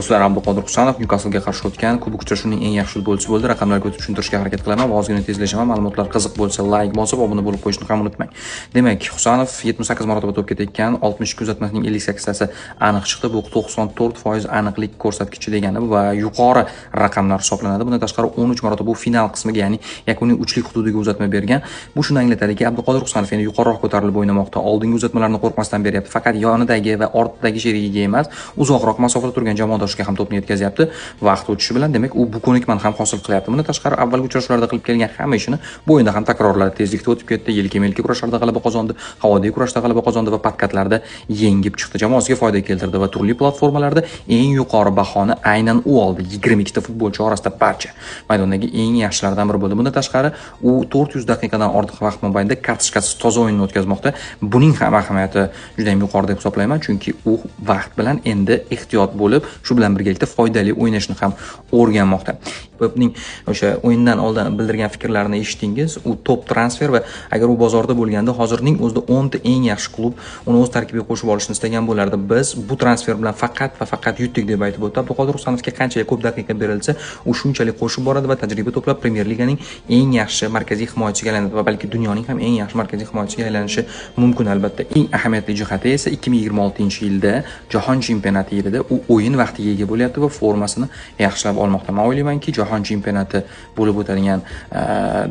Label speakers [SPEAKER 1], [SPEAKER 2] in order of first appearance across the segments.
[SPEAKER 1] Do'stlar, Abduqodir Husanov Nyukaslga qarshi o'tgan kubok uchrashuvining eng yaxshi futbolchisi bo'ldi. Raqamlarga o'tib tushuntirishga harakat qilaman va ozgina tezlashaman. Ma'lumotlar qiziq bo'lsa, like bosib, obuna bo'lib qo'yishni ham unutmang. Demak, Husanov 78 marotaba to'pga tekkan, 62 uzatmaning 58 tasi aniq chiqdi. Bu 94% aniqlik ko'rsatkichi degani va yuqori raqamlar hisoblanadi. Bundan tashqari 13 marotaba bu final qismiga, ya'ni yakuniy uchlik hududiga uzatma bergan. Bu shuni anglatadiki, Abduqodir Husanov endi yuqoriroq ko'tarilib o'ynamoqda. Oldingi uzatmalarni qo'rqmasdan beryapti. Faqat yonidagi va ortidagi sherigiga emas, uzoqroq masofada turgan jamoadoshiga ham to'pni yetkazyapti. Vaqt o'tishi bilan demak u bu ko'nikmani ham hosil qilyapti. Bundan tashqari avvalgi uchrashuvlarda qilib kelgan hamma ishini bu o'yinda ham takrorladi. Tezlikda o'tib ketdi, yelka-melka kurashlarda g'alaba qozondi, havodagi kurashda g'alaba qozondi va patkatlarda yengib chiqdi. Jamoasiga foyda keltirdi va turli platformalarda eng yuqori bahoni aynan u oldi. 22 ta futbolchi orasida barcha maydondagi eng yaxshilardan biri bo'ldi. Bundan tashqari u 400 daqiqadan ortiq vaqt mobaynida kartochkasiz toza o'yinni o'tkazmoqda. Buning ham ahamiyati juda ham yuqori deb hisoblayman, chunki u vaqt bilan endi ehtiyot bo'lib, shu bilan birgalikda foydali o'ynashni ham o'rganmoqda. Pepning o'sha o'yindan oldin bildirgan fikrlarini eshitdingiz. U top transfer va agar u bozorda bo'lganda hozirning o'zida 10 ta eng yaxshi klub uni o'z tarkibiga qo'shib olishni istagan bo'lardi. Biz bu transfer bilan faqat va faqat yutdik deb aytib o'tdi. Abduqodir Husanovga qanchalik ko'p daqiqa berilsa, u shunchalik qo'shib boradi va tajriba to'plab Premyer Liganing eng yaxshi markaziy himoyachisiga aylanadi va balki dunyoning ham eng yaxshi markaziy himoyachisiga aylanishi mumkin albatta. Eng ahamiyatli jihati esa 2026-yilda Jahon chempionati yilida u o'yin vaqtiga ega bo'lyapti va formasini yaxshilab olmoqda. Men o'ylaymanki, Jahon chempionati bo'lib o'tadigan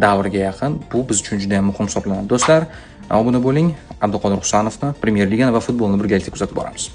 [SPEAKER 1] davrga yaqin bu biz uchun juda ham muhim hisoblanadi. Do'stlar, obuna bo'ling. Abduqodir Husanovni, Premyer Ligani va futbolni birgalikda kuzatib boramiz.